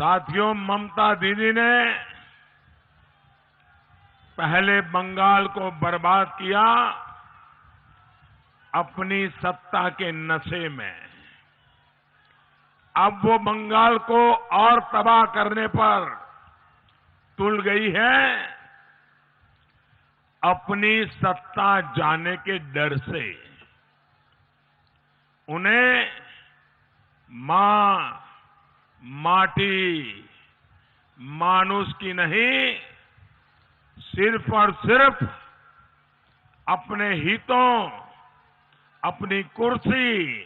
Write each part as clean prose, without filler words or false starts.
साथियों, ममता दीदी ने पहले बंगाल को बर्बाद किया अपनी सत्ता के नशे में। अब वो बंगाल को और तबाह करने पर तुल गई है अपनी सत्ता जाने के डर से। उन्हें मां, माटी, मानुष की नहीं, सिर्फ और सिर्फ अपने हितों, अपनी कुर्सी,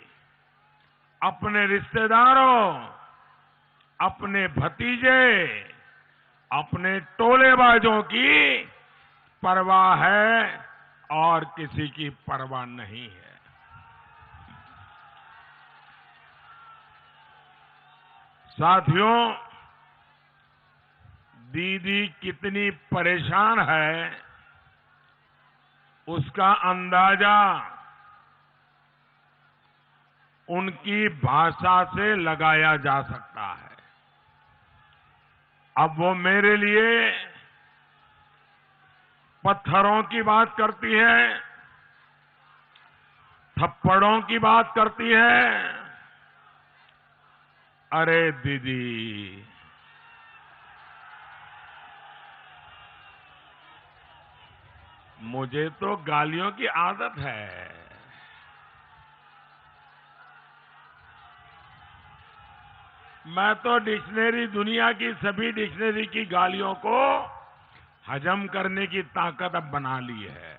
अपने रिश्तेदारों, अपने भतीजे, अपने टोलेबाजों की परवाह है और किसी की परवाह नहीं है। साथियों, दीदी कितनी परेशान है उसका अंदाजा उनकी भाषा से लगाया जा सकता है। अब वो मेरे लिए पत्थरों की बात करती है, थप्पड़ों की बात करती है। अरे दीदी, मुझे तो गालियों की आदत है। मैं तो डिक्शनरी, दुनिया की सभी डिक्शनरी की गालियों को हजम करने की ताकत अब बना ली है।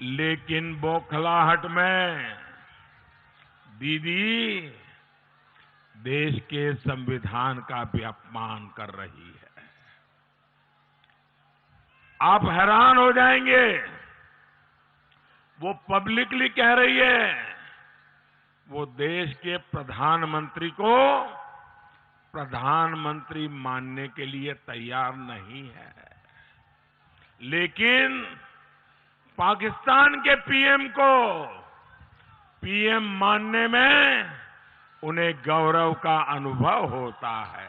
लेकिन बौखलाहट में दीदी देश के संविधान का भी अपमान कर रही है। आप हैरान हो जाएंगे, वो पब्लिकली कह रही है वो देश के प्रधानमंत्री को प्रधानमंत्री मानने के लिए तैयार नहीं है। लेकिन पाकिस्तान के पीएम को पीएम मानने में उन्हें गौरव का अनुभव होता है।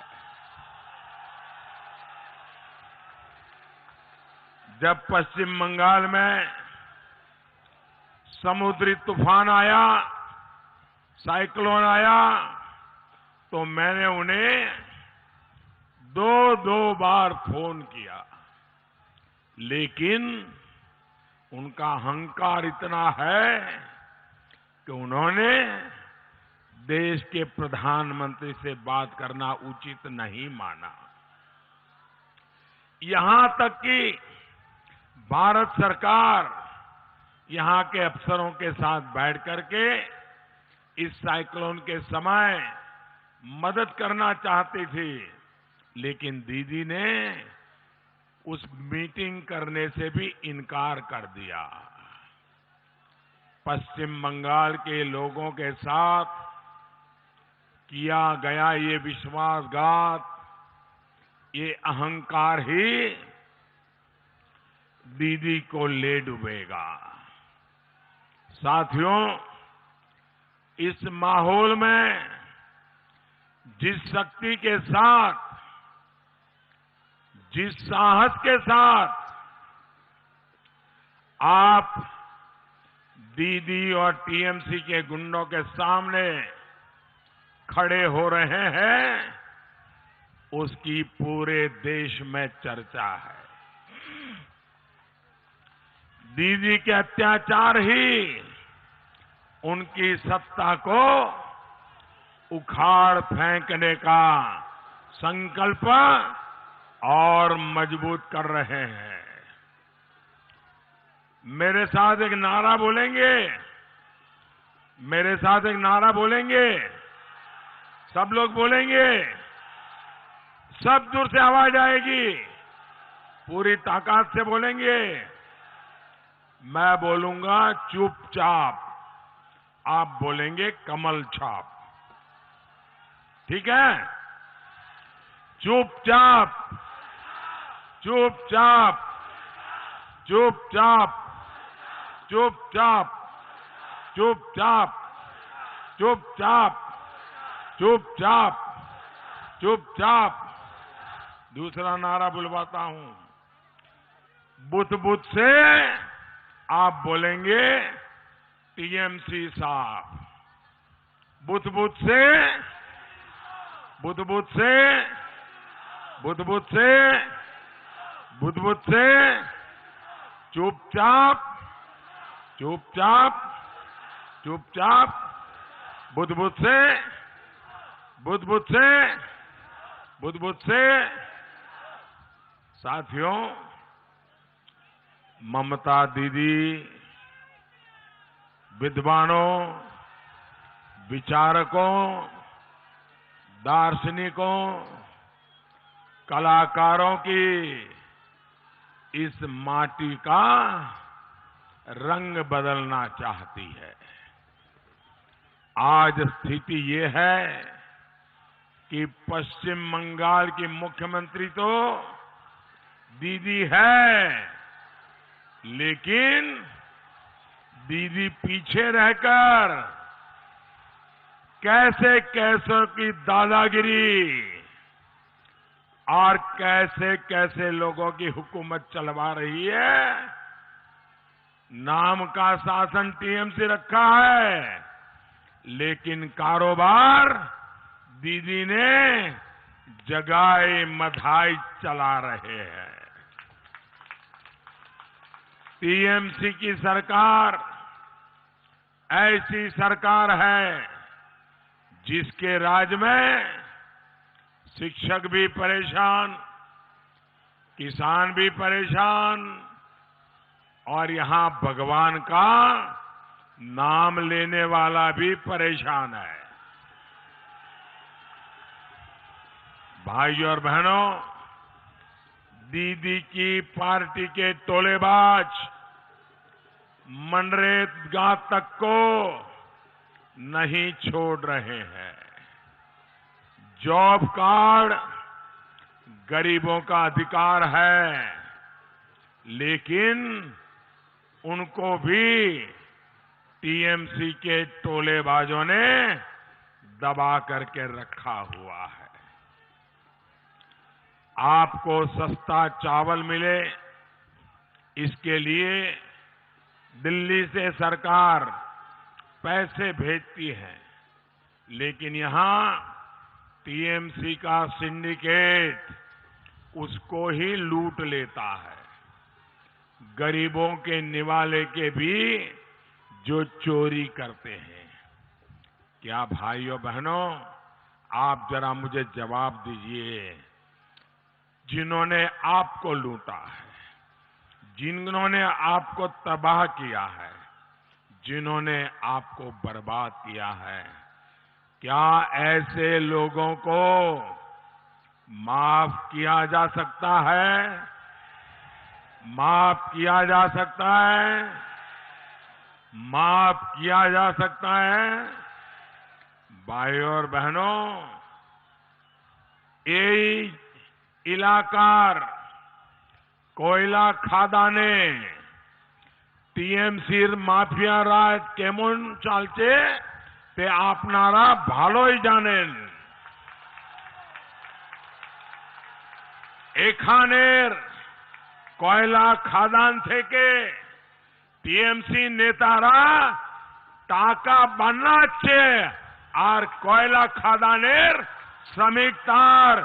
जब पश्चिम बंगाल में समुद्री तूफान आया, साइक्लोन आया, तो मैंने उन्हें दो बार फोन किया। लेकिन उनका अहंकार इतना है कि उन्होंने देश के प्रधानमंत्री से बात करना उचित नहीं माना। यहां तक कि भारत सरकार यहां के अफसरों के साथ बैठ करके इस साइक्लोन के समय मदद करना चाहती थी, लेकिन दीदी ने उस मीटिंग करने से भी इनकार कर दिया। पश्चिम बंगाल के लोगों के साथ किया गया ये विश्वासघात, ये अहंकार ही दीदी को ले डूबेगा। साथियों, इस माहौल में जिस शक्ति के साथ, जिस साहस के साथ आप दीदी और टीएमसी के गुंडों के सामने खड़े हो रहे हैं, उसकी पूरे देश में चर्चा है। दीदी के अत्याचार ही उनकी सत्ता को उखाड़ फेंकने का संकल्प और मजबूत कर रहे हैं। मेरे साथ एक नारा बोलेंगे, मेरे साथ एक नारा बोलेंगे, सब लोग बोलेंगे, सब दूर से आवाज आएगी, पूरी ताकत से बोलेंगे। मैं बोलूंगा चुपचाप, आप बोलेंगे कमल छाप। ठीक है? चुपचाप, चुपचाप, चुपचाप, चुपचाप, चुपचाप, चुपचाप, चुपचाप। चुपचाप। दूसरा नारा बुलवाता हूं। बुथ बुथ से आप बोलेंगे टीएमसी साफ। बुथ बुथ से, बुथ बुथ से, बुथ बुथ से, बुथ बुथ से, चुपचाप, चुपचाप, चुपचाप, बुध बुध से, बुध बुध से, बुध बुध से। साथियों, ममता दीदी विद्वानों, विचारकों, दार्शनिकों, कलाकारों की इस माटी का रंग बदलना चाहती है। आज स्थिति ये है कि पश्चिम बंगाल की मुख्यमंत्री तो दीदी है, लेकिन दीदी पीछे रहकर कैसे कैसों की दादागिरी और कैसे कैसे लोगों की हुकूमत चलवा रही है। नाम का शासन टीएमसी रखा है, लेकिन कारोबार दीदी ने जगाए मधाई चला रहे हैं। टीएमसी की सरकार ऐसी सरकार है जिसके राज में शिक्षक भी परेशान, किसान भी परेशान और यहां भगवान का नाम लेने वाला भी परेशान है। भाइयों और बहनों, दीदी की पार्टी के टोलेबाज मनरेगा तक को नहीं छोड़ रहे हैं। जॉब कार्ड गरीबों का अधिकार है, लेकिन उनको भी टीएमसी के टोलेबाजों ने दबा करके रखा हुआ है। आपको सस्ता चावल मिले, इसके लिए दिल्ली से सरकार पैसे भेजती है, लेकिन यहां टीएमसी का सिंडिकेट उसको ही लूट लेता है। गरीबों के निवाले के भी जो चोरी करते हैं। क्या भाइयों बहनों, आप जरा मुझे जवाब दीजिए, जिन्होंने आपको लूटा है, जिन्होंने आपको तबाह किया है, जिन्होंने आपको बर्बाद किया है, क्या ऐसे लोगों को माफ किया जा सकता है? माफ किया जा सकता है? माफ किया जा सकता है? भाइयों और बहनों, ये इलाकार कोयला खादाने टीएमसीर माफिया राज केमन चलছে ते आपनारा भालोई जानेन। এখানের কয়লা খাদান থেকে টিএমসি নেতারা টাকা বানাচ্ছে আর কয়লা খাদানের শ্রমিক তার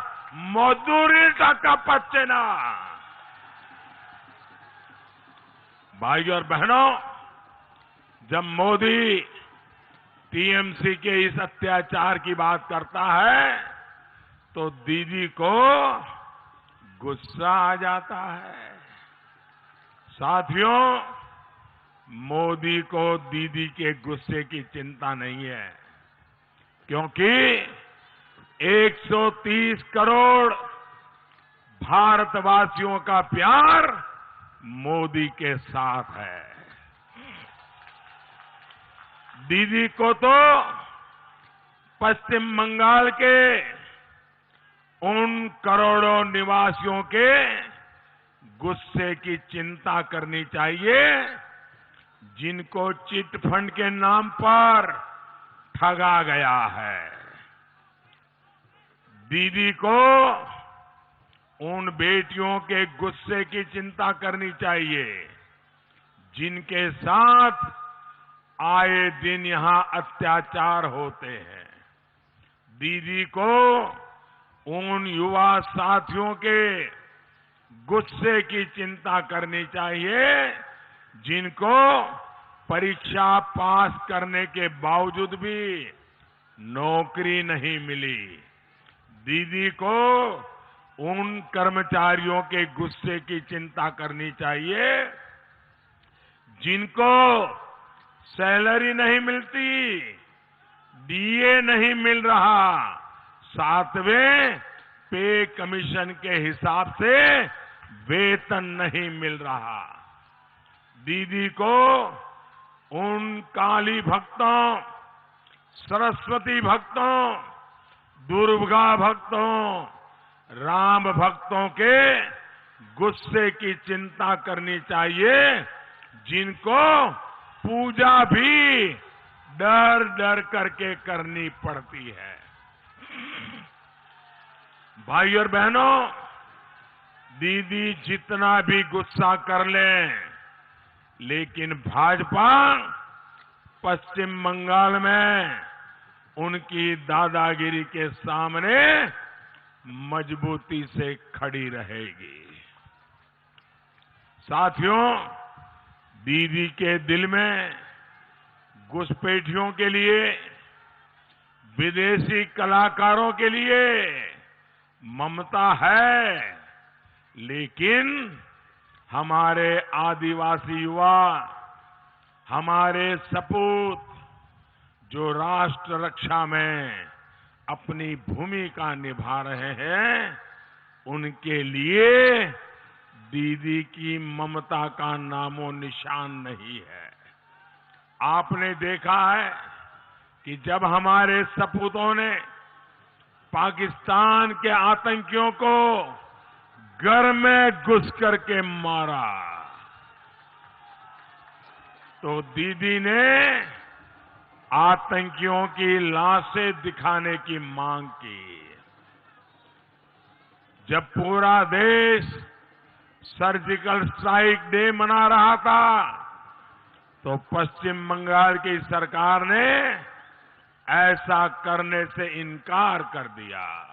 মজদুরির টাকা পাচ্ছে না। भाइयों और बहनों, जब मोदी टीएमसी के इस अत्याचार की बात करता है तो दीदी को गुस्सा आ जाता है। साथियों, मोदी को दीदी के गुस्से की चिंता नहीं है, क्योंकि 130 करोड़ भारतवासियों का प्यार मोदी के साथ है। दीदी को तो पश्चिम बंगाल के उन करोड़ों निवासियों के गुस्से की चिंता करनी चाहिए जिनको चिट फंड के नाम पर ठगा गया है। दीदी को उन बेटियों के गुस्से की चिंता करनी चाहिए जिनके साथ आए दिन यहां अत्याचार होते हैं। दीदी को उन युवा साथियों के गुस्से की चिंता करनी चाहिए जिनको परीक्षा पास करने के बावजूद भी नौकरी नहीं मिली। दीदी को उन कर्मचारियों के गुस्से की चिंता करनी चाहिए जिनको सैलरी नहीं मिलती, डीए नहीं मिल रहा, सातवें पे कमीशन के हिसाब से वेतन नहीं मिल रहा। दीदी को उन काली भक्तों, सरस्वती भक्तों, दुर्गा भक्तों, राम भक्तों के गुस्से की चिंता करनी चाहिए जिनको पूजा भी डर डर करके करनी पड़ती है। भाई और बहनों, दीदी जितना भी गुस्सा कर ले, लेकिन भाजपा पश्चिम बंगाल में उनकी दादागिरी के सामने मजबूती से खड़ी रहेगी। साथियों, दीदी के दिल में घुसपैठियों के लिए, विदेशी कलाकारों के लिए ममता है, लेकिन हमारे आदिवासी युवा, हमारे सपूत जो राष्ट्र रक्षा में अपनी भूमिका निभा रहे हैं, उनके लिए दीदी की ममता का नामो निशान नहीं है। आपने देखा है कि जब हमारे सपूतों ने पाकिस्तान के आतंकियों को घर में घुस करके मारा, तो दीदी ने आतंकियों की लाशें दिखाने की मांग की। जब पूरा देश सर्जिकल स्ट्राइक डे मना रहा था, तो पश्चिम बंगाल की सरकार ने ऐसा करने से इनकार कर दिया।